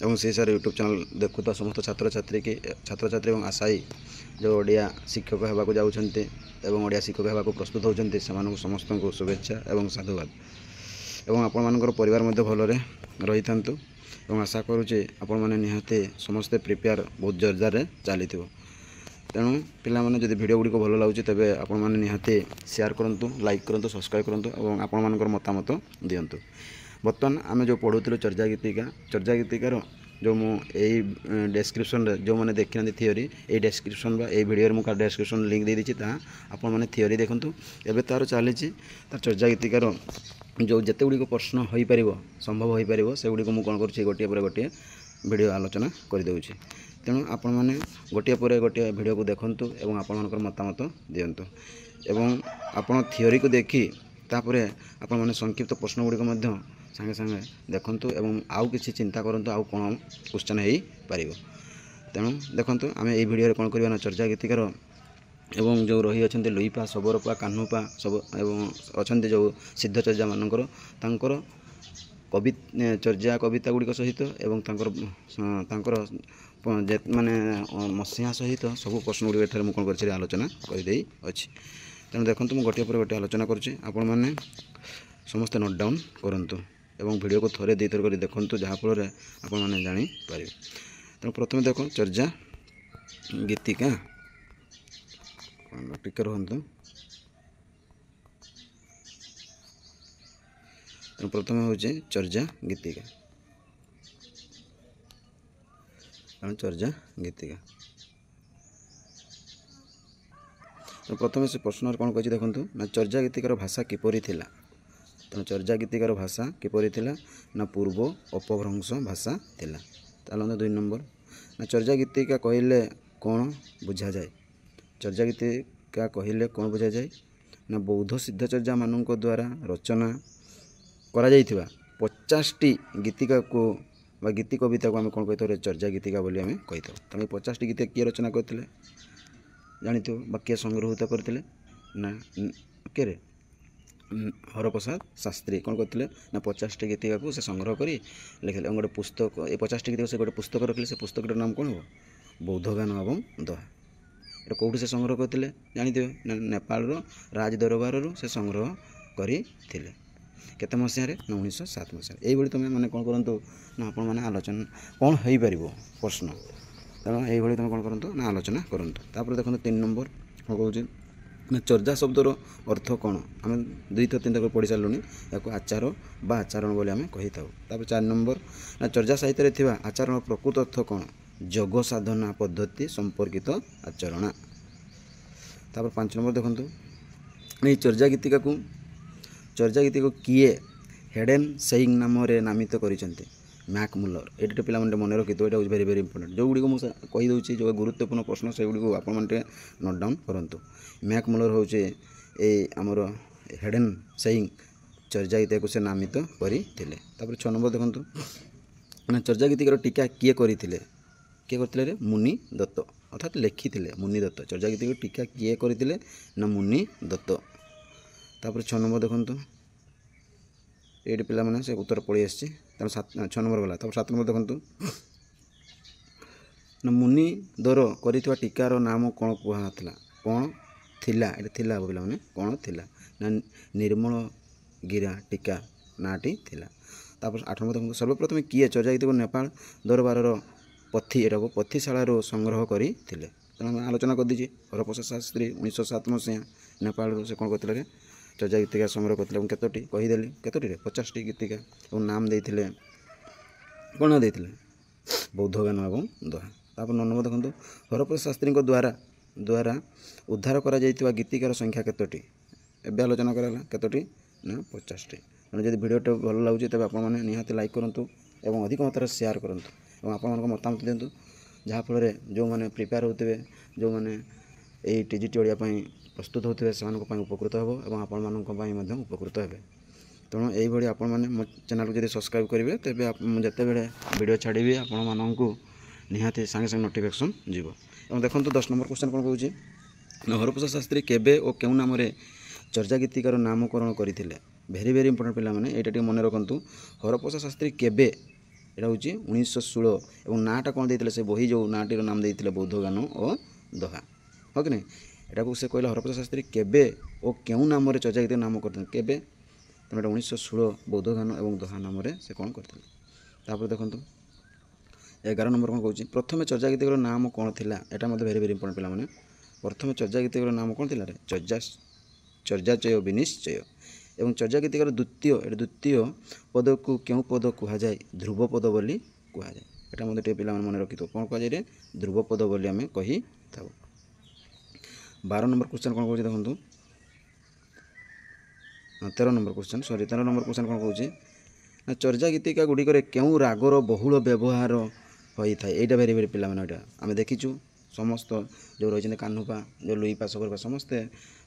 এবং সেই sir YouTube channel ଦେଖୁଥିବା ସମସ୍ତ ଛାତ୍ରଛାତ୍ରୀ ଏବଂ ଆଶାୟୀ ଯେଉଁ ଓଡ଼ିଆ ଶିକ୍ଷକ ହେବାକୁ ଯାଉଛନ୍ତି ଏବଂ ଓଡ଼ିଆ ଶିକ୍ଷକ ହେବାକୁ ପ୍ରସ୍ତୁତ ହେଉଛନ୍ତି ସେମାନଙ୍କୁ ସମସ୍ତଙ୍କୁ ଶୁଭେଚ୍ଛା ଏବଂ ସାଧୁବାଦ। ଏବଂ ଆପଣମାନଙ୍କର ପରିବାର ମଧ୍ୟ ଭଲରେ ରହିଥାନ୍ତୁ ଏବଂ ଆଶା କରୁଛି ଆପଣମାନେ ନିହାତି ସମସ୍ତେ ପ୍ରିପେୟାର ବହୁତ ଜୋରଦାରରେ ଚାଲିଥିବ। ତେଣୁ ପିଲାମାନେ ଯଦି ଭିଡ଼ିଓ ଗୁଡ଼ିକ ଭଲ ଲାଗୁଛି ତେବେ ଆପଣମାନେ ନିହାତି ସେୟାର କରନ୍ତୁ, ଲାଇକ୍ କରନ୍ତୁ, ସବସ୍କ୍ରାଇବ୍ କରନ୍ତୁ ଏବଂ ଆପଣମାନଙ୍କର ମତାମତ ଦିଅନ୍ତୁ। ବର୍ତ୍ତମାନ ଆମେ ଯେଉଁ ପଢ଼ୁଥିଲୁ ଚର୍ଯା ଗୀତିକାର जो मु डेस्क्रिप्शन जो मैंने देखी थियोरी ये डेस्क्रिप्शन ये वीडियो में डेस्क्रिप्शन लिंक दे दी आपण मैंने थियोरी देखूँ एवं तार चली तार चर्चा गीतिकार जो जिते गुड़िक प्रश्न हो पार संभव हो पार से गुड़िक मुझे कौन कर गोटे पर गोटे वीडियो आलोचना करदे। तेणु आपण मैंने गोटे पर गोटे वीडियो को देखूँ और आपण मतामत दिंतु एवं आपण थियोरी को देखी तापर आपण मैंने संक्षिप्त प्रश्न गुड़िक सागे सागे देखूँ एवं आउ कि चिंता करूँ आउ कौन क्वेश्चन हो पार। तेणु देखूँ आम ये वीडियो कौन करवा चर्चा गीतिकार एवं जो रही अच्छा लुईपा सबरपा कान्हुपा सब एवं अच्छा जो सिद्ध चर्जा मानकर कवि चर्जा कविता गुड़िक सहित एवं माने मसीहा सहित सब प्रश्न गुड़िक मुझे कौन कर आलोचना करदे अच्छी। तेणु देखो मुझे गोटे पर गोटे आलोचना करें समस्ते नोट डाउन करूँ एवं वीडियो को थोड़े दी थर कर देखूँ जहाँफल आपण मैंने जापर। तेणु प्रथम देख चर्जा गीतिका टिके रुहतु। तेणु प्रथम हूँ चर्जा गीतिका चर्जा गीतिका तो प्रथम से प्रश्न कौन कही देखूँ ना चर्जा गीतिकार भाषा किपरि थिला। तेणु चर्जा गीतिकार भाषा किपरि थिला ना पूर्व अपभ्रंश भाषा थिला। ताल 2 नंबर ना चर्जा गीतिका कहले कौन बुझा जाए। चर्जा गीतिका कहले कौन बुझा जाए ना बौद्ध सिद्ध चर्जा मानक द्वारा रचना करा जाइथिबा 50टी गीतिका को बा गीति कविता को आम कौन कही चर्जा गीतिका बोली आम कही। तेणु 50टी गीत किए रचना करते जानी बा किए संग्रहित करते ना किए हरप्रसाद शास्त्री कौन करते ना 50टी गीतिका को से संग्रह कर लिखिले गोटे पुस्तक ये 50टी गीत से गोटे पुस्तक रखिले से पुस्तक नाम कौन हो बौद्धगान एवं दोहा। ये कौटी से संग्रह करते जानी नेपाल राजदरबार से संग्रह करते केते मसीह 1907 मसीह। ये तुम मैंने कौन करूँ ना आपण मैंने आलोचना कौन हो पार प्रश्न। तेणु ये तुम कौन करूँ ना आलोचना करूँ। तापर देखो 3 नंबर कौन ना चर्जा शब्दर अर्थ कौन आम 2 थर 3 थर पढ़ी सारूँ या आचार बा आचरण बोली आम कही था। 4 नंबर ना चर्जा साहित्य थी आचरण प्रकृत अर्थ कौन जग साधना पद्धति संपर्कित आचरण। तापर 5 नंबर देखो चर्जा गीतिका को किए हेडेन सेइंग नाम नामित करिसेंते मैकमुलर। ये पिला मन रखी तो ये वेरी वेरी इंपोर्टेंट जो गुड़ी मुझे कहीदे जो गुरुत्वपूर्ण प्रश्न से गुड़ी आप नोट डाउन करूँ। मैकमुलर हूँ आमर हेडेन सेइंग चर्जा गीतिका को से नामित करते। 6 नंबर देखूँ ना चर्जा गीतिकार टीका किए करते मुनि दत्त अर्थात लिखी मुनि दत्त। चर्जा गीतिका टीका किए करते ना मुनि दत्त। तापर 6 नंबर देखूँ ये पिला माने से उत्तर पड़ी आसी। 6 नंबर गला। तब 7 नंबर देखूँ ना मुनि दर कर टीकार नाम कौन कहला कौन थिला ये थिला पिला माने कौन थिला ना निर्मल गिरा टीका नाटी थिला। तापर 8 नंबर देखूँ सर्वप्रथम किए चर्जा गीत को नेपाल दरबार पथी एटा को पथीशाला संग्रह करते। तेणु आलोचना कर दीजिए हरप्रसाद शास्त्री 1907 मसीहा नेपाल से कौन करते चर्जा गीतिका संग्रह करते केतोटी कहीदेली केतोटी 50टी गीतिका और नाम देते कौन देते बौद्धगान एवं दोहा। तापर 9 नंबर देखो हरप्रसाद शास्त्री द्वारा उद्धार करा जाइतिबा गीतिकार संख्या केतोटी एबे आलोचना कराला केतोटी ना 50टी। तेणु जब वीडियो भल लगे तब आपने निहाती लाइक करूँ और अधिक मात्रा शेयर करूँ और आप मतामत दिंतु जहाँफल जो मैंने प्रिपेयर होते जो मैंने यही टीजीटी ओडिया प्रस्तुत होते से उपकृत हे और आपण उपकृत हे। तेणु यही आपण मैंने मो चैनल को जब सब्सक्राइब करेंगे तेज जिते बड़े वीडियो छाड़ी आपण मानक निहाती सांगे सांगे नोटिफिकेशन जीव। और देखो 10 नंबर क्वेश्चन कौन कहूँ हरप्रसाद शास्त्री केबे और क्यों नाम चर्जा गीतिकार नामकरण करते। वेरी वेरी इंपोर्टेंट पिला माने एटा मन रखु हरप्रसाद शास्त्री केबे এটা হচ্ছে 1916 এবং নাটা କ'ଣ ଦେଇଥିଲେ ସେ ବହି ଯେଉଁ ନାଁଟିର ନାମ ଦେଇଥିଲେ ବୌଦ୍ଧଗାନ ଓ ଦୋହା ହଁ କି ନାହିଁ। ଏଟାକୁ ସେ କହିଲେ ହରପ୍ରସାଦ ଶାସ୍ତ୍ରୀ କେବେ ଓ କେଉଁ ନାମରେ ଚର୍ଯା ଗୀତିର ନାମ କରିଥିଲେ କେବେ, ତେଣୁ ଏଇଟା 1916 ବୌଦ୍ଧଗାନ ଏବଂ ଦୋହା ନାମରେ ସେ କ'ଣ କରିଥିଲେ। ତାପରେ ଦେଖନ୍ତୁ 11 ନମ୍ବର କ'ଣ କହୁଛି, ପ୍ରଥମେ ଚର୍ଯା ଗୀତିକର ନାମ କ'ଣ ଥିଲା, ଏଇଟା ମଧ୍ୟ ଭେରି ଭେରି ଇମ୍ପୋର୍ଟାଣ୍ଟ ପିଲାମାନେ। ପ୍ରଥମେ ଚର୍ଯା ଗୀତିକର ନାମ କ'ଣ ଥିଲା ରେ ଚର୍ଯାଚୟ ବିନିଶ୍ଚୟ ଏବଂ ଚର୍ଯା ଗୀତିକର ଦ୍ୱିତୀୟ ପଦକୁ କେଉଁ ପଦ କୁହାଯାଏ, ଧ୍ରୁବ ପଦ ବୋଲି କୁହାଯାଏ। ଏଇଟା ମଧ୍ୟ ଟିକେ ପିଲାମାନେ ମନେ ରଖିଥିବ, କ'ଣ କୁହାଯାଏ ରେ ଧ୍ରୁବ ପଦ ବୋଲି ଆମେ କହିଥାଉ। 12 ନମ୍ବର କ୍ୱେଶ୍ଚନ୍ କ'ଣ କହୁଛି ଦେଖନ୍ତୁ, 13 ନମ୍ବର କ୍ୱେଶ୍ଚନ୍ କ'ଣ କହୁଛି ନା ଚର୍ଯା ଗୀତିକା ଗୁଡ଼ିକରେ କେଉଁ ରାଗର ବହୁଳ ବ୍ୟବହାର ହୋଇଥାଏ। ଏଇଟା ଭେରି ଭେରି ପିଲାମାନେ ଏଇଟା ଆମେ ଦେଖିଛୁ ସମସ୍ତ ଯେଉଁ ରହିଛନ୍ତି କାହ୍ନୁପା ଯେଉଁ ଲୁଇପା ସଗରପା ସମସ୍ତେ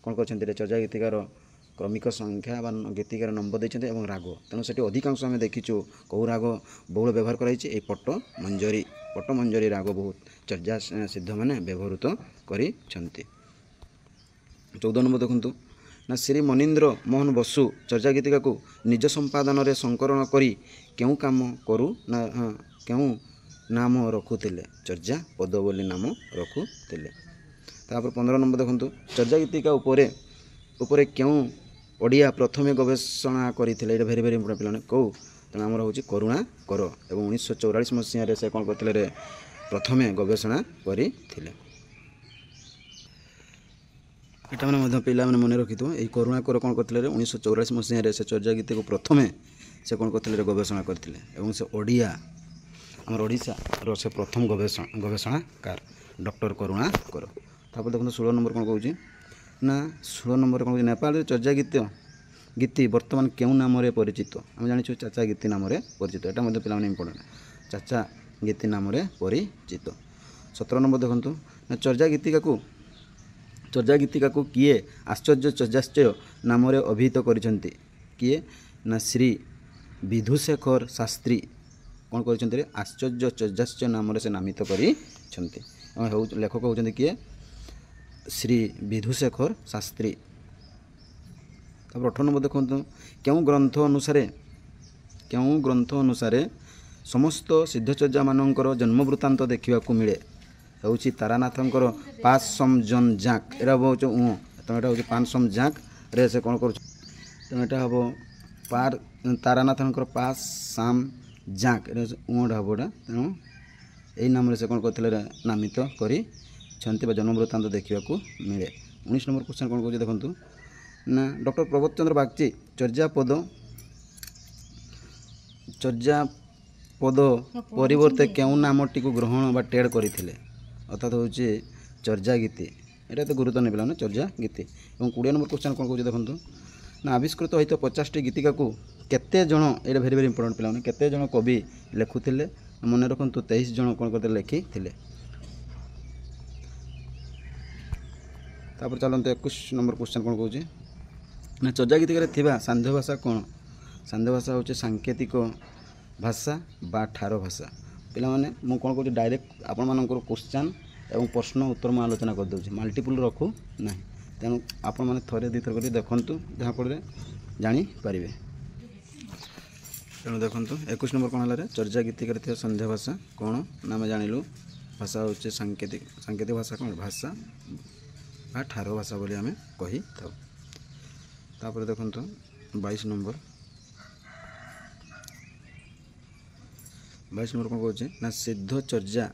କ'ଣ କରିଛନ୍ତି ଚର୍ଯା ଗୀତିକାର କ୍ରମିକ ସଂଖ୍ୟା ବା ଗୀତିକାର ନମ୍ବର ଦେଇଛନ୍ତି ଏବଂ ରାଗ, ତେଣୁ ସେଠି ଅଧିକାଂଶ ଆମେ ଦେଖିଛୁ କେଉଁ ରାଗ ବହୁଳ ବ୍ୟବହାର କରାଯାଇଛି, ଏଇ ପଟ୍ଟମଞ୍ଜରୀ ରାଗ ବହୁତ ଚର୍ଯା ସିଦ୍ଧମାନେ ବ୍ୟବହୃତ କରିଛନ୍ତି। 14 ନମ୍ବର ଦେଖନ୍ତୁ ନା ଶ୍ରୀ ମନୀନ୍ଦ୍ର ମୋହନ ବସୁ ଚର୍ଯା ଗୀତିକାକୁ ନିଜ ସମ୍ପାଦନରେ ସଂକଳନ କରି କେଉଁ କେଉଁ ନାମ ରଖୁଥିଲେ, ଚର୍ଯା ପଦ ବୋଲି ନାମ ରଖୁଥିଲେ। ତାପରେ 15 ନମ୍ବର ଦେଖନ୍ତୁ ଚର୍ଯା ଗୀତିକା ଉପରେ କେଉଁ ଓଡ଼ିଆ ପ୍ରଥମେ ଗବେଷଣା କରିଥିଲେ, ଏଇଟା ଭେରି ଭେରି ଇମ୍ପୋର୍ଟାଣ୍ଟ ପିଲାମାନେ କେଉଁ, ତେଣୁ ଆମର ହେଉଛି କରୁଣାକର ଏବଂ 1944 ମସିହାରେ ସେ କ'ଣ କରିଥିଲେ ରେ ପ୍ରଥମେ ଗବେଷଣା କରିଥିଲେ। ଏଇଟା ମାନେ ମଧ୍ୟ ପିଲାମାନେ ମନେ ରଖିଥିବ, ଏଇ କରୁଣାକର କ'ଣ କରିଥିଲେ 1944 ମସିହାରେ ସେ ଚର୍ଯା ଗୀତିକୁ ପ୍ରଥମେ ସେ କ'ଣ କରିଥିଲେ ଗବେଷଣା କରିଥିଲେ ଏବଂ ସେ ଆମର ଓଡ଼ିଶାର ସେ ପ୍ରଥମ ଗବେଷଣାକାର ଡକ୍ଟର କରୁଣାକର। ତାପରେ ଦେଖନ୍ତୁ 16 ନମ୍ବର କ'ଣ କହୁଛି ନା 16 ନମ୍ବର କ'ଣ କହୁଛି, ନେପାଳରେ ଚର୍ଯା ଗୀତି ବର୍ତ୍ତମାନ କେଉଁ ନାମରେ ପରିଚିତ, ଆମେ ଜାଣିଛୁ ଚାଚା ଗୀତି ନାମରେ ପରିଚିତ, ଏଇଟା ମଧ୍ୟ ପିଲାମାନେ ଇମ୍ପୋର୍ଟାଣ୍ଟ, ଚାଚା ଗୀତି ନାମରେ ପରିଚିତ। 17 ନମ୍ବର ଦେଖନ୍ତୁ ନା ଚର୍ଯା ଗୀତିକାକୁ କିଏ ଆଶ୍ଚର୍ଯ୍ୟ ଚର୍ଯାଚୟ ନାମରେ ଅଭିହିତ କରିଛନ୍ତି, କିଏ ନା ଶ୍ରୀ ବିଧୁଶେଖର ଶାସ୍ତ୍ରୀ କ'ଣ କରିଛନ୍ତି ଆଶ୍ଚର୍ଯ୍ୟ ଚର୍ଯାଚୟ ନାମରେ ସେ ନାମିତ କରିଛନ୍ତି। ଲେଖକ ହେଉଛନ୍ତି କିଏ, ଶ୍ରୀ ବିଧୁଶେଖର ଶାସ୍ତ୍ରୀ। ତାପରେ 18 ନମ୍ବର ଦେଖନ୍ତୁ କେଉଁ ଗ୍ରନ୍ଥ ଅନୁସାରେ ସମସ୍ତ ସିଦ୍ଧଚର୍ଯ୍ୟାମାନଙ୍କର ଜନ୍ମ ବୃତ୍ତାନ୍ତ ଦେଖିବାକୁ ମିଳେ, ହେଉଛି ତାରାନାଥଙ୍କର ପାସ୍ ସମ୍ ଜନ୍ ଜାକ୍, ଏଇଟା ହେଉଛି ତେଣୁ ଏଇଟା ହେଉଛି ପାନ୍ ଜାକ୍ରେ ସେ କ'ଣ କରୁଛି, ତେଣୁ ଏଇଟା ହେବ ତାରାନାଥଙ୍କର ପାସ୍ ସାମ୍ ଜାକ୍, ଏଇଟା ହେଉଛି ଟା ହେବ ଏଇଟା, ତେଣୁ ଏଇ ନାମରେ ସେ କ'ଣ କରିଥିଲେ ନାମିତ କରିଛନ୍ତି ବା ଜନ୍ମ ବୃତ୍ତାନ୍ତ ଦେଖିବାକୁ ମିଳେ। 19 ନମ୍ବର କ୍ୱେଶ୍ଚନ୍ କ'ଣ କହୁଛି ଦେଖନ୍ତୁ ନା ଡକ୍ଟର ପ୍ରବୋଧ ଚନ୍ଦ୍ର ବାଗ୍ଚି ଚର୍ଯା ପଦ ପରିବର୍ତ୍ତେ କେଉଁ ନାମଟିକୁ ଗ୍ରହଣ ବା ଟେଡ଼ କରିଥିଲେ, ଅର୍ଥାତ୍ ହେଉଛି ଚର୍ଯା ଗୀତି, ଏଇଟା ତ ଗୁରୁତ୍ୱ ନେଇ ପିଲାମାନେ ଚର୍ଯା ଗୀତି। ଏବଂ 20 ନମ୍ବର କ୍ୱେଶ୍ଚନ୍ କ'ଣ କହୁଛି ଦେଖନ୍ତୁ ନା ଆବିଷ୍କୃତ ହୋଇଥିବା 50ଟି ଗୀତିକାକୁ କେତେ ଜଣ, ଏଇଟା ଭେରି ଭେରି ଇମ୍ପୋର୍ଟାଣ୍ଟ ପିଲାମାନେ, କେତେ ଜଣ କବି ଲେଖୁଥିଲେ, ମନେ ରଖନ୍ତୁ 23 ଜଣ କ'ଣ କରିଥିଲେ ଲେଖିଥିଲେ। ତାପରେ ଚାଲନ୍ତୁ 21 ନମ୍ବର କ୍ୱେଶ୍ଚନ୍ କ'ଣ କହୁଛି ନା ଚର୍ଯା ଗୀତିକାରେ ଥିବା ସାନ୍ଧ୍ୟ ଭାଷା କ'ଣ, ସାନ୍ଧ୍ୟ ଭାଷା ହେଉଛି ସାଙ୍କେତିକ ଭାଷା ବା ଠାର ଭାଷା। ପିଲାମାନେ ମୁଁ କ'ଣ କହୁଛି ଡାଇରେକ୍ଟ ଆପଣମାନଙ୍କର କ୍ୱେଶ୍ଚନ୍ ଏବଂ ପ୍ରଶ୍ନ ଉତ୍ତର ମୁଁ ଆଲୋଚନା କରିଦେଉଛି, ମାଲ୍ଟିପୁଲ୍ ରଖୁ ନାହିଁ, ତେଣୁ ଆପଣମାନେ ଥରେ ଦୁଇଥର କରି ଦେଖନ୍ତୁ ଯାହାଫଳରେ ଜାଣିପାରିବେ। ତେଣୁ ଦେଖନ୍ତୁ 21 ନମ୍ବର କ'ଣ ହେଲା ଚର୍ଯା ଗୀତିକାରେ ଥିବା ସାନ୍ଧ୍ୟ ଭାଷା କ'ଣ ନା ଆମେ ଜାଣିଲୁ ଭାଷା ହେଉଛି ସାଙ୍କେତିକ ଭାଷା କ'ଣ ଭାଷା ବା ଠାର ଭାଷା ବୋଲି ଆମେ କହିଥାଉ। ତାପରେ ଦେଖନ୍ତୁ 22 ନମ୍ବର କ'ଣ କହୁଛି ନା ସିଦ୍ଧ ଚର୍ଯା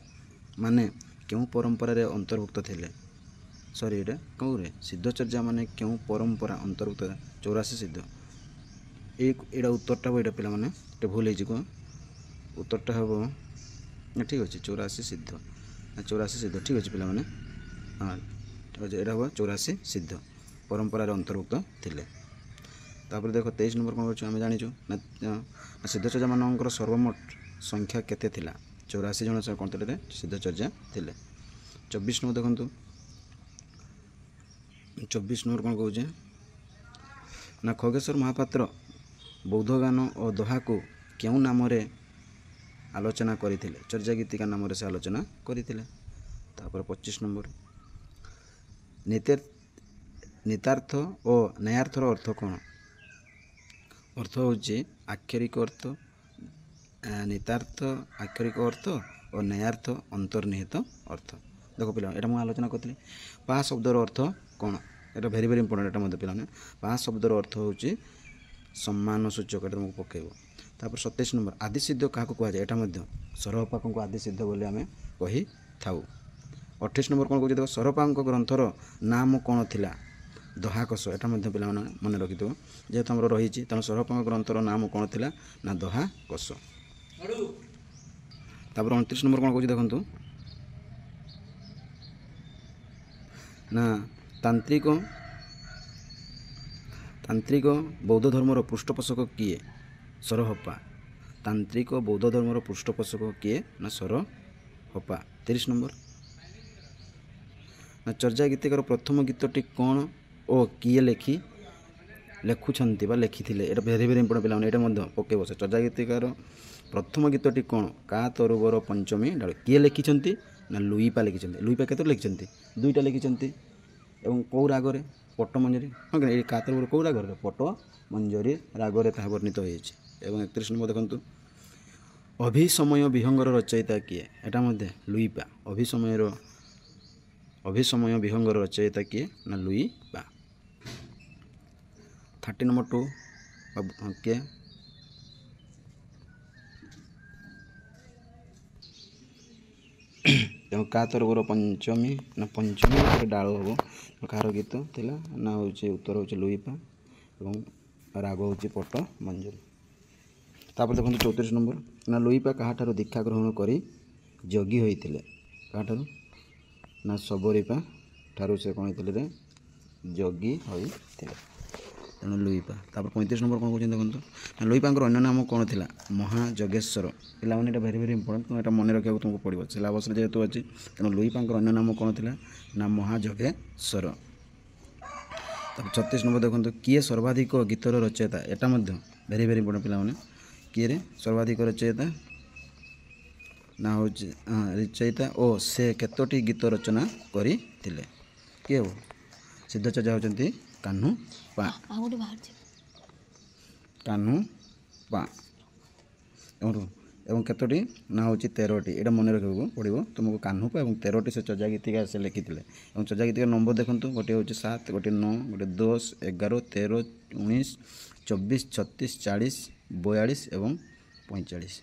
ମାନେ କେଉଁ ପରମ୍ପରାରେ ଅନ୍ତର୍ଭୁକ୍ତ ଥିଲେ, ଏଇଟା କେଉଁରେ ସିଦ୍ଧ ଚର୍ଯା ମାନେ କେଉଁ ପରମ୍ପରା ଅନ୍ତର୍ଭୁକ୍ତ, 84 ସିଦ୍ଧ, ଏଇଟା ଉତ୍ତରଟା ହେବ, ଏଇଟା ପିଲାମାନେ ଟିକେ ଭୁଲ ହେଇଛି କୁହ, ଉତ୍ତରଟା ହେବ ଠିକ୍ ଅଛି 84 ସିଦ୍ଧ ଠିକ୍ ଅଛି ପିଲାମାନେ, ହଁ ଠିକ୍ ଅଛି, ଏଇଟା ହେବ 84 ସିଦ୍ଧ ପରମ୍ପରାରେ ଅନ୍ତର୍ଭୁକ୍ତ ଥିଲେ। ତାପରେ ଦେଖ 23 ନମ୍ବର କ'ଣ କରୁଛୁ, ଆମେ ଜାଣିଛୁ ନା ସିଦ୍ଧଚର୍ଯ୍ୟାମାନଙ୍କର ସର୍ବମୋଟ ସଂଖ୍ୟା କେତେ ଥିଲା, 84 ଜଣ କ'ଣ ଥିଲେ ସିଦ୍ଧଚର୍ଯ୍ୟା ଥିଲେ। 24 ନମ୍ବର ଦେଖନ୍ତୁ 24 ନମ୍ବର କ'ଣ କହୁଛି ନା ଖଗେଶ୍ୱର ମହାପାତ୍ର ବୌଦ୍ଧଗାନ ଓ ଦୋହାକୁ କେଉଁ ନାମରେ ଆଲୋଚନା କରିଥିଲେ, ଚର୍ଯା ଗୀତିକା ନାମରେ ସେ ଆଲୋଚନା କରିଥିଲେ। ତାପରେ 25 ନମ୍ବର ନିତାର୍ଥ ଓ ନ୍ୟାୟାର୍ଥର ଅର୍ଥ କ'ଣ, ଅର୍ଥ ହେଉଛି ଆକ୍ଷରିକ ଅର୍ଥ नितार्थ आक्षरिक अर्थ और न्यायार्थ अंतर्निहित अर्थ। देखो पिला एटा मुझे आलोचना करी पा शब्दर अर्थ कौन एटा भेरी भेरी इंपोर्टेंट एटा मध्य पिला पा शब्दर अर्थ होची सम्मान सूचक एटा तुमको पकेइबो। तापर 27 नंबर आदि सिद्ध क्या कहुए एटा मध्य सरहपा को आदि सिद्ध बोली आम कही थाउ। 28 नंबर कौन कह देख सरहपा ग्रंथर नाम कौन थिला दहाकस एटा मध्य पिला मन रखिथो जेहेतु आमर रही तेणु सरहपा ग्रंथर नाम कौन थिला ना दहाकस। तापर 29 नंबर कौन कह देखु ना तांत्रिक बौद्ध धर्मर पृष्ठपोषक किए सरहपा। तांत्रिक बौद्ध धर्मर पृष्ठपोषक किए ना सरहपा। 30 नंबर ना चर्चा गीतिकार प्रथम गीतटी कौन ओ किए लेखुंट लेखिथिले एटा भेरी भेरी इंपोर्टेंट पे ये पके बस चर्चा गीतिकार प्रथम गीतटी कौन का तरुवर पंचमी डाल किए लिखिं ना लुईपा लिखिं। लुईपा केत लिखिं दुईटा लिखिं एवं कौ रागरे पट्ट मंजरी हाँ कि का तरुवर कौ रागरे पट्ट मंजरी रागरे ताहा वर्णित होइए। 31 नंबर देखु अभिसमय विहंगर रचयिता किए एटा मध्य लुईपा अभिसमय विहंगर रचयिता किए ना लुईपा। 30 नंबर 2 किए का तरवर पंचमी ना पंचमी डाल हम कार गीत थिला ना हूँ उत्तर हूँ लुईपा और राग हूँ पट्ट मंजरी। तापर देखो 34 नंबर ना लुईपा क्या दीक्षा ग्रहण करी जगी होते क्या ना सबरीपा ठारू से कौन होते जगी होते तेणु लुईपा। तापर 35 नंबर कौन कहते देखो ना लुईपा अन्य नाम कौन थी महाजगेश्वर पे भेरी भेरी इंपोर्टेंट तुम मन रखा तुमको पड़ो सिलेबस जेहेतु अच्छी तेणु लुईपा अन्य नाम कौन थी ना महाजगेश्वर। तापर 36 नंबर देखो किए सर्वाधिक गीतर रचयिता एटा भेरी भेरी इंपोर्टेंट पे किए सर्वाधिक रचयिता ना हूँ रचयिता और से केतोटी गीत रचना करथिले किए हो सिद्ध चर्चा होती कान्हू पा कान्हू पा एवं केतोटी ना हूँ 13टी यहाँ मन रखा पड़ो तुमको कान्हू पा और 13टी से चर्चा गीतिका से लिखी और चर्चा गीतिका नंबर देखो गोटे हूँ 7 गोटे 9 गोटे 10 11 13 19 24 36 40 42 एवं 45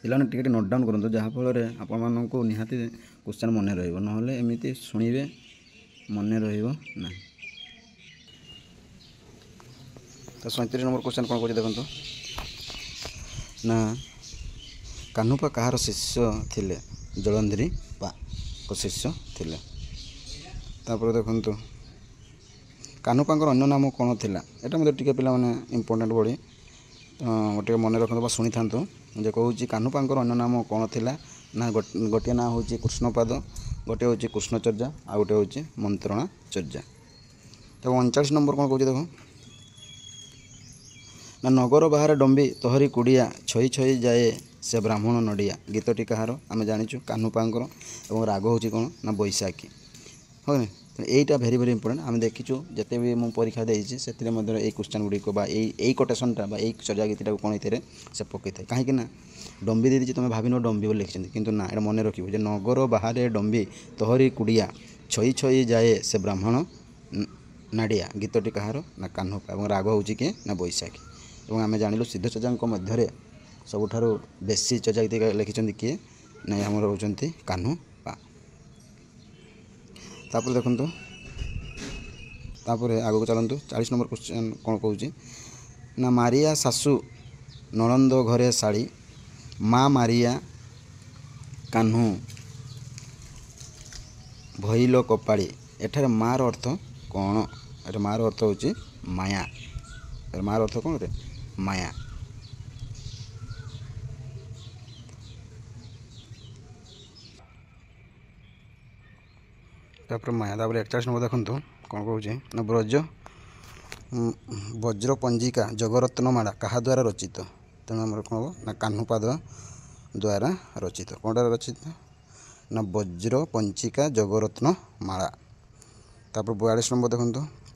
पिलाने टिके नोट डाउन करूँ जहाँफल आपण को निहाती क्वेश्चन मन रही एमती शुणवे मन रहा। तो 37 नंबर क्वेश्चन कौन कह देखो ना कान्हूपा कहार शिष्य थिले जलंधरी पा को शिष्य थिले। तापर देखो कान्हूपा अन्य नाम कौन थिला एटा मतलब टिके पिला माने इंपोर्टेंट बड़ी गोटे मन रखते शुणी था जे कहूँ कान्हूपा अन्य नाम कौन थिला ना गोटे ना हूँ कृष्णपाद गोटे हूँ कृष्णचर्या आ गोटे हूँ मंत्रणा चर्या। तो 39 नंबर कौन कह देखो ना नगर बाहर डंबी तोहरी कुड़िया छई छई जाए से ब्राह्मण नड़िया गीतटी कहार आम जाचु कान्हूपांकर और राग हूँ कौन ना बैशाखी हाँ यहीटा भेरी भेरी इंपोर्टेंट आम देखीचु जिते भी मुझे परीक्षा देती से क्वेश्चन गुड़िक यही कोटेसनटा यही चर्या गीतटा कौन होते से पकई था कहीं डंबी दे तुम भाव डंबी बोली लिखी किंतु ना ये मन रखिए नगर बाहर डंबी तोहरी कुड़िया छई छई जाए से ब्राह्मण नाड़िया गीतटी कहार ना कान्हूपा और राग हूँ किए ना बैशाखी। और आम जानिलु सिद्ध चर्चा मध्य सबुठारु बेसी चर्चा गीत लिखिं किए ना आमर होती कान्हूपा। तापर देखो तापर आगू चलतु 40 नंबर क्वेश्चन कौन कहूँ ना मारिया सासू ननंद घरे शाड़ी माँ मारिया कान्हू भइल कपाड़ी एठार मार अर्थ कौन एटा मार अर्थ हूँ माया मार अर्थ कौन रे माया। तापर माया तापर 41 नंबर देखो कौन कहूँ ना वज्र पंजिका जगरत्नमाला क्या द्वारा रचित तेणु आम कौन हम ना कान्हूपा द्वारा रचित कौन द्वारा रचित ना वज्र पंचिका जगरत्नमाला। तापर 42 नंबर देखो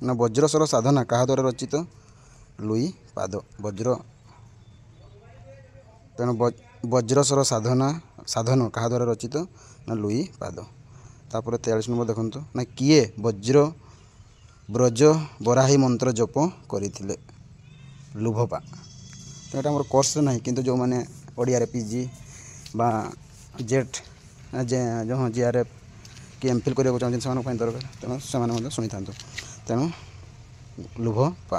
ना वज्रस्वर साधना क्या द्वारा रचित लुईपाद वज्र ତେଣୁ ବଜ୍ରସ୍ୱର ସାଧନ କାହା ଦ୍ୱାରା ରଚିତ ନା ଲୁଇ ପାଦ। ତାପରେ 43 ନମ୍ବର ଦେଖନ୍ତୁ ନା କିଏ ବ୍ରଜ ବରାହୀ ମନ୍ତ୍ର ଜପ କରିଥିଲେ? ଲୁଭପା। ତ ଏଇଟା ଆମର କୋର୍ସରେ ନାହିଁ, କିନ୍ତୁ ଯେଉଁମାନେ ଓଡ଼ିଆରେ ପିଜି ବା ଜେଟ୍ JRF କି ଏମ୍ଫିଲ୍ କରିବାକୁ ଚାହୁଁଛନ୍ତି ସେମାନଙ୍କ ପାଇଁ ଦରକାର, ତେଣୁ ସେମାନେ ମଧ୍ୟ ଶୁଣିଥାନ୍ତୁ। ତେଣୁ ଲୁଭପା।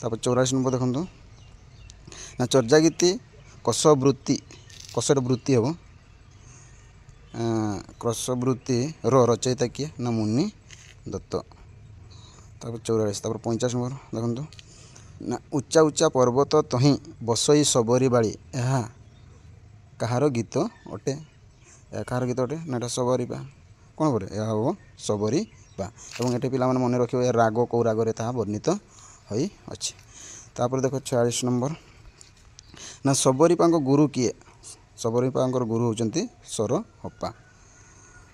ତାପରେ 44 ନମ୍ବର ଦେଖନ୍ତୁ ନା ଚର୍ଯାଗୀତି କଷର ବୃତ୍ତି ହେବ କଷବୃତ୍ତିର ରଚୟିତା କିଏ ନା ମୁନି ଦତ୍ତ। ତାପରେ 44। ତାପରେ 50 ନମ୍ବର ଦେଖନ୍ତୁ ନା ଉଚ୍ଚା ଉଚ୍ଚା ପର୍ବତ ତହିଁ ବସଇ ସବରି ବାଳି ଏହା କାହାର ଗୀତ ଅଟେ? ଏହା କାହାର ଗୀତ ଅଟେ ନା ଏଇଟା ସବରିବା। କ'ଣ କରେ? ଏହା ହେବ ସବରିବା। ଏବଂ ଏଠି ପିଲାମାନେ ମନେ ରଖିବେ ଏ ରାଗ କେଉଁ ରାଗରେ ତାହା ବର୍ଣ୍ଣିତ ହୋଇଅଛି। ତାପରେ ଦେଖ 46 ନମ୍ବର ନା ସବରିପାଙ୍କ ଗୁରୁ କିଏ? ସବରିପାଙ୍କର ଗୁରୁ ହେଉଛନ୍ତି ସରହପା।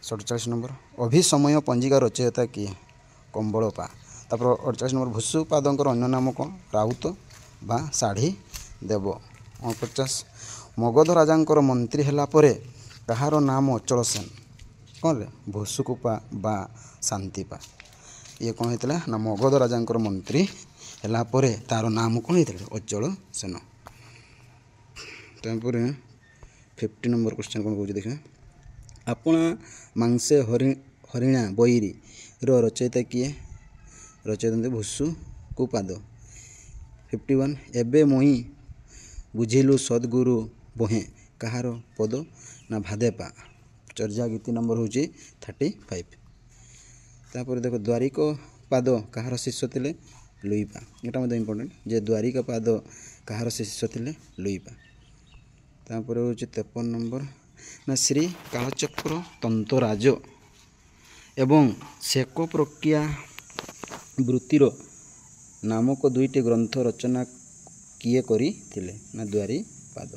47 ନମ୍ବର ଅଭିସମୟ ପଞ୍ଜିକା ରଚୟିତା କିଏ? କମ୍ବଳପା। ତାପରେ 48 ନମ୍ବର ଭୂସୁପାଦଙ୍କର ଅନ୍ୟ ନାମ କ'ଣ? ରାଉତ ବା ଶାଢ଼ୀ ଦେବ। 49 ମଗଧ ରାଜାଙ୍କର ମନ୍ତ୍ରୀ ହେଲା ପରେ କାହାର ନାମ ଅଚଳ ସେନ? କ'ଣରେ? ଭୂସୁକୁପା ବା ଶାନ୍ତିପା। ଇଏ କ'ଣ ହେଇଥିଲା ନା ମଗଧ ରାଜାଙ୍କର ମନ୍ତ୍ରୀ ହେଲା ପରେ ତା'ର ନାମ କ'ଣ ହେଇଥିଲା? ଅଚଳ ସେନ। ତାପରେ 50 ନମ୍ବର କ୍ୱେଶ୍ଚନ୍ କ'ଣ କହୁଛି ଦେଖିବା। ଆପଣା ମାଂସେ ହରିଣା ବୈରୀର ରଚୟିତା କିଏ? ରଚୟିତା ଭୂସୁକୁପାଦ। 51 ଏବେ ମୁଇଁ ବୁଝିଲୁ ସଦ୍ଗୁରୁ ବୋହେଁ କାହାର ପଦ ନା ଭାଦେପା। ଚର୍ଯାଗୀତି ନମ୍ବର ହେଉଛି 35। ତାପରେ ଦେଖ ଦ୍ୱାରିକପାଦ କାହାର ଶିଷ୍ୟ ଥିଲେ? ଲୁଇପା। ଏଇଟା ମଧ୍ୟ ଇମ୍ପୋର୍ଟାଣ୍ଟ ଯେ ଦ୍ୱାରିକପାଦ କାହାର ଶିଷ୍ୟ ଥିଲେ? ଲୁଇପା। ତାପରେ ହେଉଛି 53 ନମ୍ବର ନା ଶ୍ରୀ କାଳଚକ୍ର ତନ୍ତରାଜ ଏବଂ ଶେକ ପ୍ରକ୍ରିୟା ବୃତ୍ତିର ନାମକ ଦୁଇଟି ଗ୍ରନ୍ଥ ରଚନା କିଏ କରିଥିଲେ? ନା ଦ୍ୱାରିପାଦ।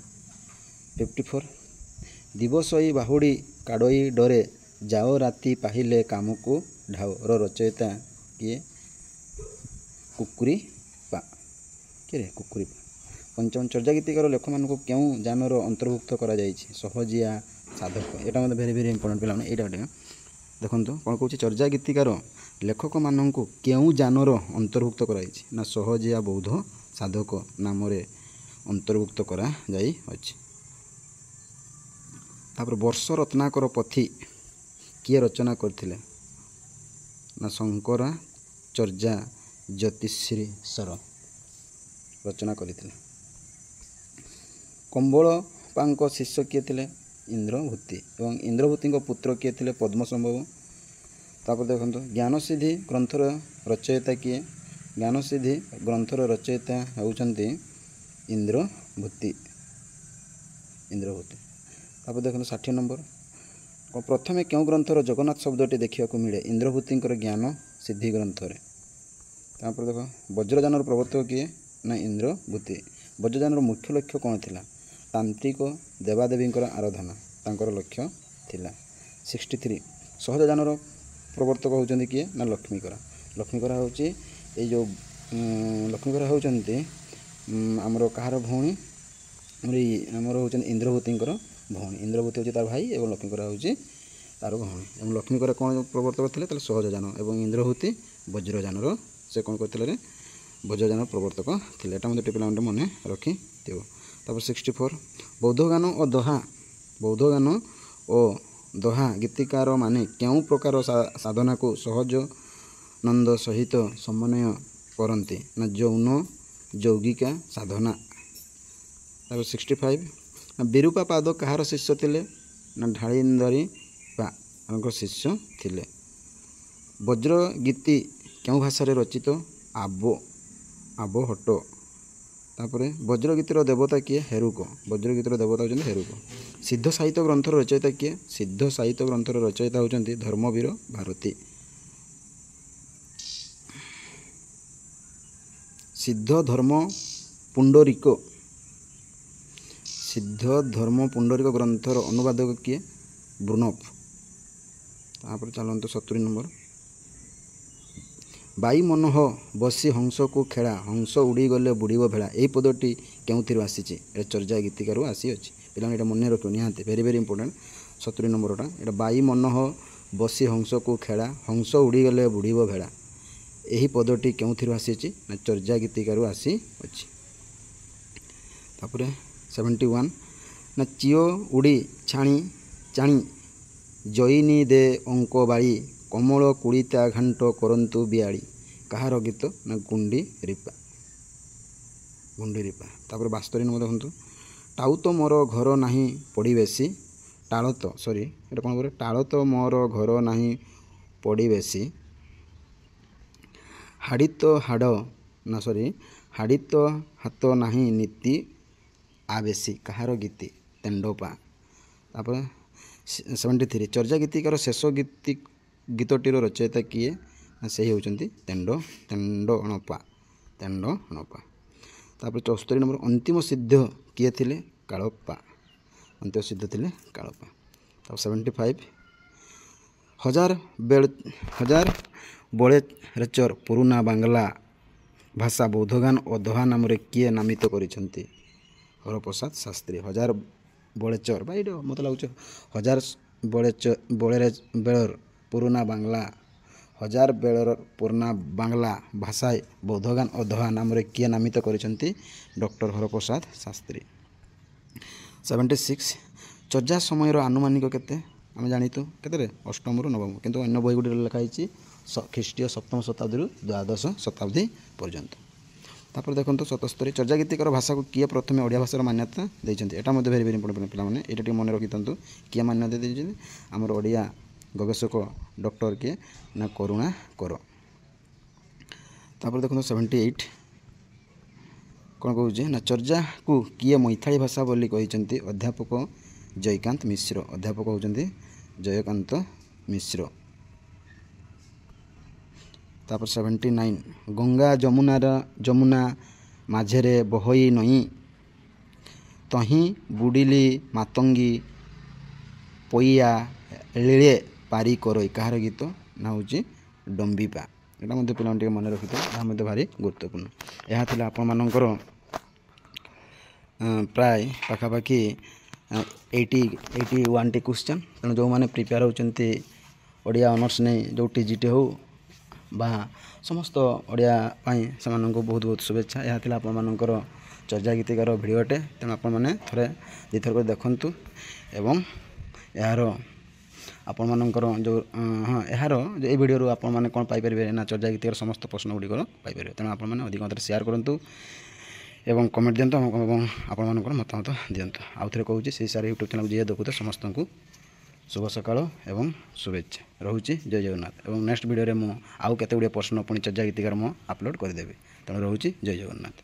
54 ଦିବସଇ ବାହୁଡ଼ି କାଡ଼ଇ ଡରେ ଯାଅ ରାତି ପାହିଲେ କାମକୁ ଢାଓର ରଚୟିତା କିଏ? କୁକୁରୀପା। କିରେ? କୁକୁରୀପା। 55 ଚର୍ଯାଗୀତିକାର ଲେଖମାନଙ୍କୁ କେଉଁ ଯାନର ଅନ୍ତର୍ଭୁକ୍ତ କରାଯାଇଛି? ସହଜିଆ ସାଧକ। ଏଇଟା ମଧ୍ୟ ଭେରି ଇମ୍ପୋର୍ଟାଣ୍ଟ ପିଲାମାନେ। ଏଇଟା ଗୋଟେ ଦେଖନ୍ତୁ କ'ଣ କହୁଛି ଚର୍ଯାଗୀତିକାର ଲେଖକମାନଙ୍କୁ କେଉଁ ଯାନର ଅନ୍ତର୍ଭୁକ୍ତ କରାଯାଇଛି? ନା ସହଜିଆ ବୌଦ୍ଧ ସାଧକ ନାମରେ ଅନ୍ତର୍ଭୁକ୍ତ କରାଯାଇଅଛି। ତାପରେ ବର୍ଷ ରତ୍ନାକର ପୋଥି କିଏ ରଚନା କରିଥିଲେ? ନା ଶଙ୍କରାଚାର୍ଯ୍ୟ ଜ୍ୟୋତିଷୀଶ୍ୱର ରଚନା କରିଥିଲେ। କମ୍ବଳପାଙ୍କ ଶିଷ୍ୟ କିଏ ଥିଲେ? ଇନ୍ଦ୍ରଭୂତି। ଏବଂ ଇନ୍ଦ୍ରଭୂତିଙ୍କ ପୁତ୍ର କିଏ ଥିଲେ? ପଦ୍ମସମ୍ଭବ। ତାପରେ ଦେଖନ୍ତୁ ଜ୍ଞାନସିଦ୍ଧି ଗ୍ରନ୍ଥର ରଚୟିତା କିଏ? ଜ୍ଞାନସିଦ୍ଧି ଗ୍ରନ୍ଥର ରଚୟିତା ହେଉଛନ୍ତି ଇନ୍ଦ୍ରଭୂତି। ତାପରେ ଦେଖନ୍ତୁ 60 ନମ୍ବର ପ୍ରଥମେ କେଉଁ ଗ୍ରନ୍ଥର ଜଗନ୍ନାଥ ଶବ୍ଦଟି ଦେଖିବାକୁ ମିଳେ? ଇନ୍ଦ୍ରଭୂତିଙ୍କର ଜ୍ଞାନ ସିଦ୍ଧି ଗ୍ରନ୍ଥରେ। ତାପରେ ଦେଖ ବଜ୍ରଯାନର ପ୍ରବର୍ତ୍ତକ କିଏ? ନା ଇନ୍ଦ୍ରଭୂତି। ବଜ୍ରଯାନର ମୁଖ୍ୟ ଲକ୍ଷ୍ୟ କ'ଣ ଥିଲା? ତାନ୍ତ୍ରିକ ଦେବାଦେବୀଙ୍କର ଆରାଧନା ତାଙ୍କର ଲକ୍ଷ୍ୟ ଥିଲା। 63 ସହଜଯାନର ପ୍ରବର୍ତ୍ତକ ହେଉଛନ୍ତି କିଏ? ନା ଲକ୍ଷ୍ମୀକରା। ଲକ୍ଷ୍ମୀକରା ହେଉଛି ଏଇ ଯେଉଁ ଲକ୍ଷ୍ମୀକରା ହେଉଛନ୍ତି ଆମର କାହାର ଭଉଣୀ? ଆମର ହେଉଛନ୍ତି ଇନ୍ଦ୍ରଭୂତିଙ୍କର ଭଉଣୀ। ଇନ୍ଦ୍ରଭୂତି ହେଉଛି ତା'ର ଭାଇ ଏବଂ ଲକ୍ଷ୍ମୀକରା ହେଉଛି ତା'ର ଭଉଣୀ। ଏବଂ ଲକ୍ଷ୍ମୀକରା କ'ଣ ପ୍ରବର୍ତ୍ତକ ଥିଲେ? ତାହେଲେ ସହଜଯାନ। ଏବଂ ଇନ୍ଦ୍ରଭୂତି ବଜ୍ରଯାନର ସେ କ'ଣ କରିଥିଲେ? ବଜ୍ରଯାନର ପ୍ରବର୍ତ୍ତକ ଥିଲେ। ଏଇଟା ମଧ୍ୟ ପିଲାମାନେ ମନେ ରଖିଥିବ। ତାପରେ 64 ବୌଦ୍ଧଗାନ ଓ ଦୋହା ଗୀତିକାର ମାନେ କେଉଁ ପ୍ରକାର ସାଧନାକୁ ସହଜାନନ୍ଦ ସହିତ ସମନ୍ୱୟ କରନ୍ତି? ନା ଯୌଗିକା ସାଧନା। ତାପରେ 65 ବିରୂପା ପାଦ କାହାର ଶିଷ୍ୟ ଥିଲେ? ନା ଢାଳିନ୍ଦରୀପାଙ୍କ ଶିଷ୍ୟ ଥିଲେ। ବଜ୍ରଗୀତି କେଉଁ ଭାଷାରେ ରଚିତ? ଆବହଟ। ତାପରେ ବଜ୍ରଗୀତିର ଦେବତା କିଏ? ହେରୁକ। ବଜ୍ରଗୀତିର ଦେବତା ହେଉଛନ୍ତି ହେରୁକ। ସିଦ୍ଧ ସାହିତ୍ୟ ଗ୍ରନ୍ଥର ରଚୟିତା କିଏ? ସିଦ୍ଧ ସାହିତ୍ୟ ଗ୍ରନ୍ଥର ରଚୟିତା ହେଉଛନ୍ତି ଧର୍ମବୀର ଭାରତୀ। ସିଦ୍ଧ ଧର୍ମ ପୁଣ୍ଡରିକ ଗ୍ରନ୍ଥର ଅନୁବାଦକ କିଏ? ବ୍ରୁନଫ। ତାପରେ ଚାଲନ୍ତୁ 70 ନମ୍ବର ବାଇ ମନୋହ ବସି ହଂସକୁ ଖେଳା ହଂସ ଉଡ଼ିଗଲେ ବୁଡ଼ିବ ଭେଳା ଏହି ପଦଟି କେଉଁଥିରୁ ଆସିଛି? ଏଇଟା ଚର୍ଯା ଗୀତିକାରୁ ଆସିଅଛି। ପିଲାମାନେ ଏଇଟା ମନେ ରଖିବ ନିହାତି, ଭେରି ଭେରି ଇମ୍ପୋର୍ଟାଣ୍ଟ। 70 ନମ୍ବରଟା ଏଇଟା ବାଇ ମନୋହ ବସି ହଂସକୁ ଖେଳା ହଂସ ଉଡ଼ିଗଲେ ବୁଡ଼ିବ ଭେଳା ଏହି ପଦଟି କେଉଁଥିରୁ ଆସିଛି? ନା ଚର୍ଯା ଗୀତିକାରୁ ଆସିଅଛି। ତାପରେ 71 ନା ଚିଓ ଉଡ଼ି ଛାଣି ଚାଣି ଜଇନି ଦେ ଅଙ୍କ ବାଳି କମଳ କୁଡ଼ିତା ଘାଣ୍ଟ କରନ୍ତୁ ବିଆଳି କାହାର ଗୀତ? ନା ଗୁଣ୍ଡି ରିପା। ତାପରେ 72 ନମ୍ବର ଦେଖନ୍ତୁ ଟାଉ ତ ମୋର ଘର ନାହିଁ ପଡ଼ିବେଶୀ ଟାଳ ତ ଏଇଟା କ'ଣ କରେ? ଟାଳ ତ ମୋର ଘର ନାହିଁ ପଡ଼ିବେଶୀ ହାଡ଼ି ତ ହାତ ନାହିଁ ନୀତି ଆବେଶୀ କାହାର ଗୀତି? ତେଣ୍ଡପା। ତାପରେ 73 ଚର୍ଯା ଗୀତିକାର ଶେଷ ଗୀତଟିର ରଚୟିତା କିଏ? ନା ସେହି ହେଉଛନ୍ତି ତେଣ୍ଡଣପା। ତାପରେ 74 ନମ୍ବର ଅନ୍ତିମ ସିଦ୍ଧ କିଏ ଥିଲେ? କାଳପ୍ପା। ତାପରେ 75 ହଜାର ବଳେଚର ପୁରୁଣା ବାଙ୍ଗଲା ଭାଷା ବୌଦ୍ଧଗାନ ଓ ଦୋହା ନାମରେ କିଏ ନାମିତ କରିଛନ୍ତି? ହରପ୍ରସାଦ ଶାସ୍ତ୍ରୀ। ହଜାର ବଳେଚର ବା ଏଇଟା ମୋତେ ଲାଗୁଛି ହଜାର ବେଳର ପୁରୁଣା ବାଙ୍ଗଲା ଭାଷା ବୌଦ୍ଧଗାନ ଓ ଦୋହା ନାମରେ କିଏ ନାମିତ କରିଛନ୍ତି? ଡକ୍ଟର ହରପ୍ରସାଦ ଶାସ୍ତ୍ରୀ। 76 ଚର୍ଯା ସମୟର ଆନୁମାନିକ କେତେ? ଆମେ ଜାଣିଛୁ କେତେରେ? ଅଷ୍ଟମରୁ ନବମ, କିନ୍ତୁ ଅନ୍ୟ ବହି ଗୁଡ଼ିକରେ ଲେଖା ହେଇଛି ଖ୍ରୀଷ୍ଟୀୟ 7ମ ଶତାବ୍ଦୀରୁ ଦ୍ୱାଦଶ ଶତାବ୍ଦୀ ପର୍ଯ୍ୟନ୍ତ। ତାପରେ ଦେଖନ୍ତୁ 77 ଚର୍ଯା ଗୀତିକାର ଭାଷାକୁ କିଏ ପ୍ରଥମେ ଓଡ଼ିଆ ଭାଷାର ମାନ୍ୟତା ଦେଇଛନ୍ତି? ଏଇଟା ମଧ୍ୟ ଭେରି ଭେରି ଇମ୍ପୋର୍ଟାଣ୍ଟ ପିଲାମାନେ, ଏଇଟା ଟିକେ ମନେ ରଖିଥାନ୍ତୁ। କିଏ ମାନ୍ୟତା ଦେଇଛନ୍ତି? ଆମର ଓଡ଼ିଆ ଗବେଷକ ଡକ୍ଟର କିଏ? ନା କରୁଣାକର। ତାପରେ ଦେଖନ୍ତୁ 78 କ'ଣ କହୁଛି? ନା ଚର୍ଯାକୁ କିଏ ମୈଥାଳୀ ଭାଷା ବୋଲି କହିଛନ୍ତି? ଅଧ୍ୟାପକ ଜୟକାନ୍ତ ମିଶ୍ର। ଅଧ୍ୟାପକ ହେଉଛନ୍ତି ଜୟକାନ୍ତ ମିଶ୍ର। ତାପରେ 79 ଗଙ୍ଗା ଯମୁନା ମାଝେରେ ବହଇ ନଈ ତହିଁ ବୁଡ଼ିଲି ମାତଙ୍ଗୀ ପଇଆ ଲିଳେ ପାରି କରଇ କାହାର ଗୀତ? ନା ହେଉଛି ଡମ୍ବିପା। ଏଇଟା ମଧ୍ୟ ପିଲାମାନେ ଟିକେ ମନେ ରଖିଥିବେ, ଏହା ମଧ୍ୟ ଭାରି ଗୁରୁତ୍ୱପୂର୍ଣ୍ଣ। ଏହା ଥିଲା ଆପଣମାନଙ୍କର ପ୍ରାୟ ପାଖାପାଖି 81ଟି କ୍ୱେଶ୍ଚନ୍। ତେଣୁ ଯେଉଁମାନେ ପ୍ରିପେୟାର ହେଉଛନ୍ତି ଓଡ଼ିଆ ଅନର୍ସ ନେଇ ଯେଉଁ TGT ହେଉ ବା ସମସ୍ତ ଓଡ଼ିଆ ପାଇଁ ସେମାନଙ୍କୁ ବହୁତ ବହୁତ ଶୁଭେଚ୍ଛା। ଏହା ଥିଲା ଆପଣମାନଙ୍କର ଚର୍ଯା ଗୀତିକାର ଭିଡ଼ିଓଟେ। ତେଣୁ ଆପଣମାନେ ଥରେ ଦୁଇଥର କରି ଦେଖନ୍ତୁ ଏବଂ ଏହାର ଆପଣମାନଙ୍କର ଏହି ଭିଡ଼ିଓରୁ ଆପଣମାନେ କ'ଣ ପାଇପାରିବେ? ନା ଚର୍ଯା ଗୀତିକାର ସମସ୍ତ ପ୍ରଶ୍ନ ଗୁଡ଼ିକର ପାଇପାରିବେ। ତେଣୁ ଆପଣମାନେ ଅଧିକ ମାତ୍ରାରେ ସେୟାର କରନ୍ତୁ ଏବଂ କମେଣ୍ଟ ଦିଅନ୍ତୁ ଏବଂ ଆପଣମାନଙ୍କର ମତାମତ ଦିଅନ୍ତୁ। ଆଉ ଥରେ କହୁଛି ସେହି ସାର୍ ୟୁଟ୍ୟୁବ୍ ଚ୍ୟାନେଲ୍ ଯିଏ ଦେଖୁଥିବେ ସମସ୍ତଙ୍କୁ ଶୁଭ ସକାଳ ଏବଂ ଶୁଭେଚ୍ଛା ରହୁଛି। ଜୟ ଜଗନ୍ନାଥ। ଏବଂ ନେକ୍ସଟ ଭିଡ଼ିଓରେ ମୁଁ ଆଉ କେତେ ଗୁଡ଼ିଏ ପ୍ରଶ୍ନ ପୁଣି ଚର୍ଯା ଗୀତିକାର ମୁଁ ଆପଲୋଡ଼ କରିଦେବି। ତେଣୁ ରହୁଛି ଜୟ ଜଗନ୍ନାଥ।